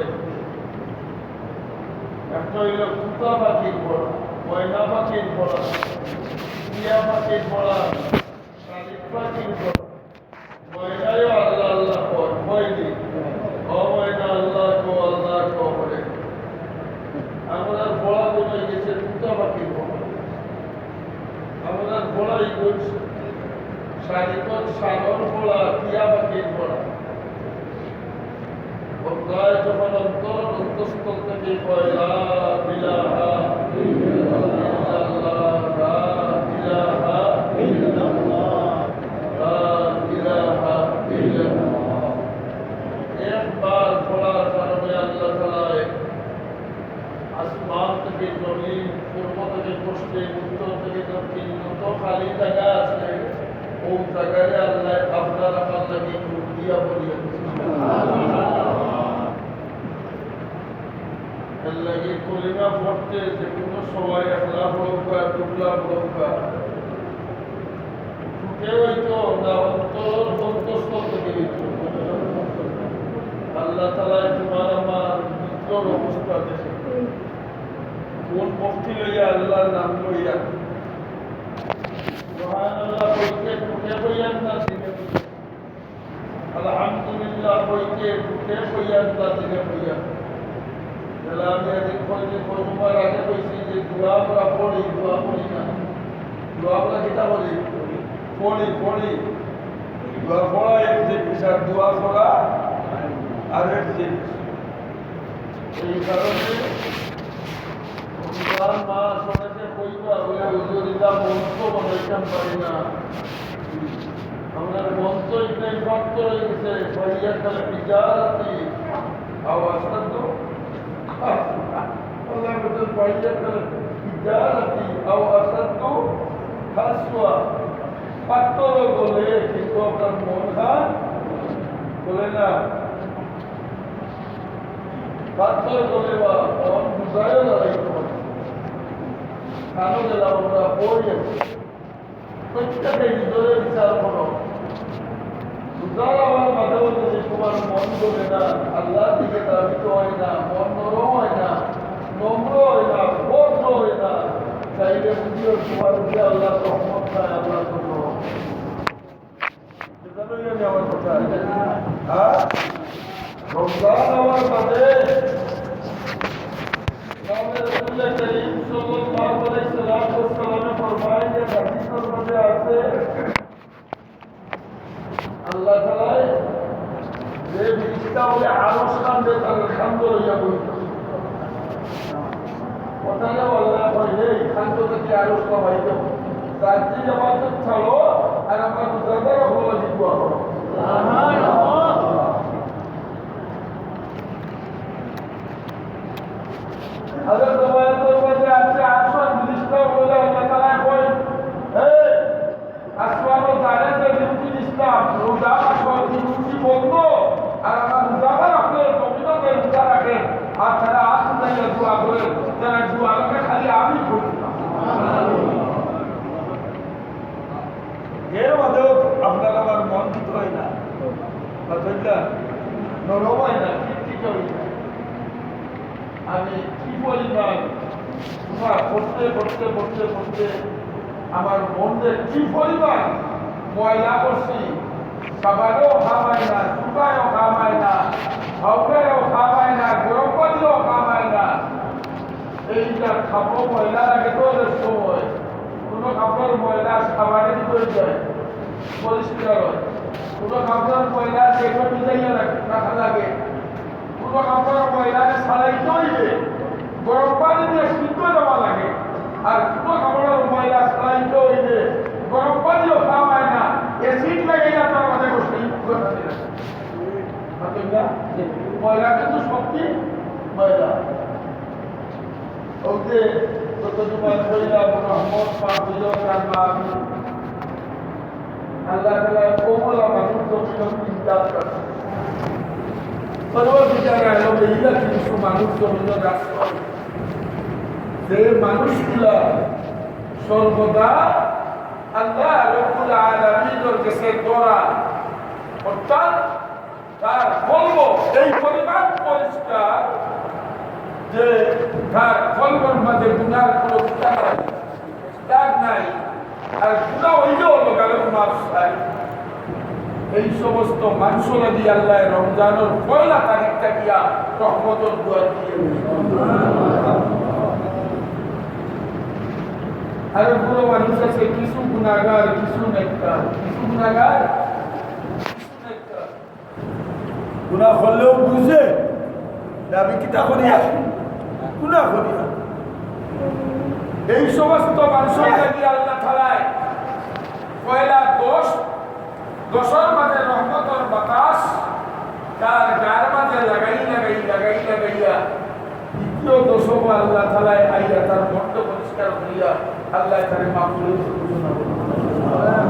একটা হইল কুতা পাখির পড়া, ময়না পাখির পড়া, টিয়া পাখির পড়া, শালিক পাখির পড়া। ময়নায়ও আল্লাহ আল্লাহ কর হয়নি, অময়না আল্লাহ কো করে। আমরা পড়া বলে গেছে কুতা পাখির পড়া, আমরা পড়াই করছে শালিকত সাগর পড়া, টিয়া পাখির পড়া। বন্ধায় যখন অন্তঃস্থল থেকে কয় লা ইলাহা ইল্লাল্লাহ, লা ইলাহা ইল্লাল্লাহ, লা ইলাহা ইল্লাল্লাহ, একবার পড়ার কারণে আল্লাহ তাআলা আসমান থেকে জমিন, পূর্ব থেকে পশ্চিম, উত্তর থেকে দক্ষিণ যত খালি জায়গা আছে ও জায়গায় আল্লাহ আপনার আল্লাহকে দিয়া বলিয়া আল্লাহকে কলিমা পড়তে যে কোনো সময় একলা পড়ৌকা টুকলা পড়ৌকা ছুটে হইতো না অন্তর অন্তঃস্থল থেকে হইত। আল্লাহ তাআলা তোমার আমার মিত্রর অবস্থা দেখে কোন মুক্তি লইয়া আল্লাহর নাম লইয়া সুবহানাল্লাহ কইতে ছুটে হইয়ান না দিনে আলহামদুলিল্লাহ কইতে ছুটে হইয়ান না দিনে হইয়া। আমি আজকে কয়েকবার আগে কইছি যে দোয়া আমরা পড়ি, দোয়া পড়ি না, দোয়া আমরা কিতা বলি পড়ি। দোয়া পড়া এক জিনিস আর দোয়া করা আরেক জিনিস। এই কারণে মাস অনেকে কইবা বলে হুজুরিদা মন্ত্র বানাইতাম পারি না। আমরা মন্ত্র এটাই প্রাপ্ত হয়ে গেছে পড়িয়া খালে বিজারাতি আওয়াজ তো আল্লাহ বলেন পড়িয়া খালে বিজারাতি আও আসাদু খাসওয়া, পাত্তর বলে কিন্তু আপনার মন খান বলে না, পাত্তর বলে বা মন বুঝায়ও লড়াই করে কানো গেলাম আমরা পড়িয়েছি। প্রত্যেকে হৃদয়ে বিচার করো, বুঝার আমার মাঝে মধ্যে তোমার মন বলে না, আল্লাহ দিকে দাবিত হয় না, মন নরম হয় না, নম্র হয় না, বদ্ধ হয় না, চাইলে বুঝিও তোমার উপরে আল্লাহ রহমত চায়, আল্লাহ জন্য জানোই আমি আমার কথা। হ্যাঁ রমজান আমার মাঝে রাসূলুল্লাহ করিম সাল্লাল্লাহু আলাইহি ওয়াসাল্লাম ফরমায় যে হাদিসের মধ্যে আছে আল্লাহ তাআলা যে ফেরেশতা বলে আরশ কান্দে তার খান্দ লইয়া বইত কথাটা আল্লাহ বলে এই খান্দ থেকে আরশ পাইতো তার যে ইবাদত ছাড়ো আর আমরা বুঝাতে হলো দোয়া করো সুবহানাল্লাহ। হাজার দোয়া করবে যে আছে 800 জিনিস ময়লা নরম হয় না, ঠিক হয়ে যায়। আমি কি পরিমাণ পড়তে আমার মনে কি পরিমাণ ময়লা করছি, খাবারও খাওয়ায় না, চুপায়ও খাওয়ায় না, হাওড়ায়ও খাওয়ায় না, গরম পানিও খাওয়ায় না। এইটা খাবো ময়লা লাগে তো সময় কোনো কাপড় ময়লা খাবারে হয়ে যায়, পরিষ্কার হয়। কোনো কাপড় ময়লা সেটা মিলাইয়া রাখা লাগে, কোনো কাপড় ময়লাকে সারাইতে হইলে গরম পানি দিয়ে সিদ্ধ দেওয়া লাগে। আর কোনো কাপড়ের ময়লা সারাইতে হইলে গরম পানিও খাওয়ায় না, অ্যাসিড লাগাইয়া তার মাঝে বসে ময়লা কিন্তু শক্তি ময়লা ওকে ততটুকুন কইলাম রহমত পাবিল কারমাবি আল্লাহ তাআলা কোমলা মানুষ তো চিন্তা করে পরবর্তী জায়গায় হলো এইটা কিছু মানুষ তো রাষ্ট্র যে মানুষগুলা সর্বদা আল্লাহ রব্বুল আলামিনের কাছে দোয়া অর্থাৎ তার কলব এই পরিমাণ পরিষ্কার যে তার কলবের মধ্যে গুনার কোনো দাগ নাই, আর গুনাহ হইলেও লোকালের মাফ চায়। এই সমস্ত মানুষরা দিয়ে আল্লাহ রমজানের পয়লা তারিখটা গিয়া রহমতের দুয়ার দিয়ে আর পুরো মানুষ আছে কিছু গুনাহগার, কিছু নেককার, কিছু গুনাহগার, কিছু নেককার। গুনাহ করলেও বুঝে আমি কিতা করিয়া গুনাহ করিয়া এই সমস্ত মানুষের দিয়ে আল্লাহ তাআলা পয়লা দোষের মাঝে রহমতের বাতাস তার গার মাঝে লাগাইয়া দ্বিতীয় দোষও আল্লাহ তাআলা আইয়া তার মনটা পরিষ্কার করিয়া আল্লাহ তারে মাফ করে ঘোষণা করলেন।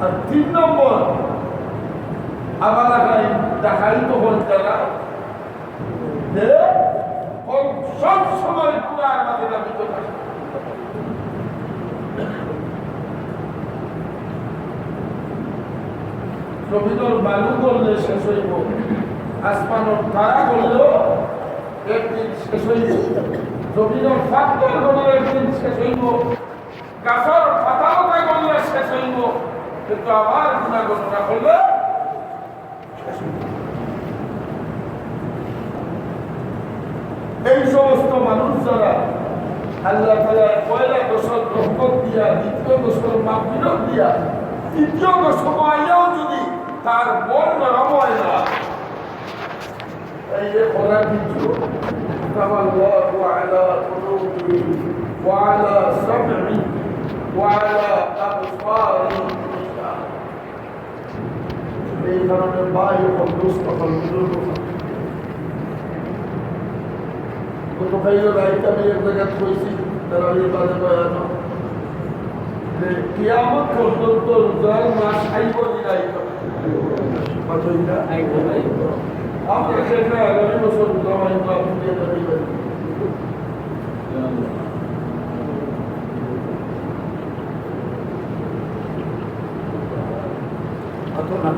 আর 3 নম্বর আমার দেখাই তো হল যারা যে সব সময় পুরার মাঝে দাবিত থাকে। জমিনের বালু করলে শেষ হইব, আসমানের তারা করলেও একদিন শেষ হইব, জমিনের পাথর করলে একদিন শেষ হইব, গাছের পাতালতা করলে শেষ হইব, কিন্তু আমার গুণাগণনা করলে শেষ হইব। এই সমস্ত মানুষ যারা আল্লাহ তাআলা পয়লা দোষর রহমত দিয়া, দ্বিতীয় দোষর মাগফিরাত দিয়া, তৃতীয় দোষর আইয়াও যদি তার মন নরম হয় না, এই যে খোলা কিছু তাআল্লাহু আলা কুলুবিহিম ওয়া আলা সামঈহিম ওয়া আলা আবসারিহিম এই কারণে বায়ু কদ্দুস তকলুল কত খাইলো রাইতা আমি এক জায়গায় কইছি তারাবির বাজে বয়ানো যে কিয়ামত পর্যন্ত রোজার মাস আইব দিলাইব কতইটা আইব আমরা সেটা আগামী বছর রোজা আইব আপনি দিয়ে দিবেন অত না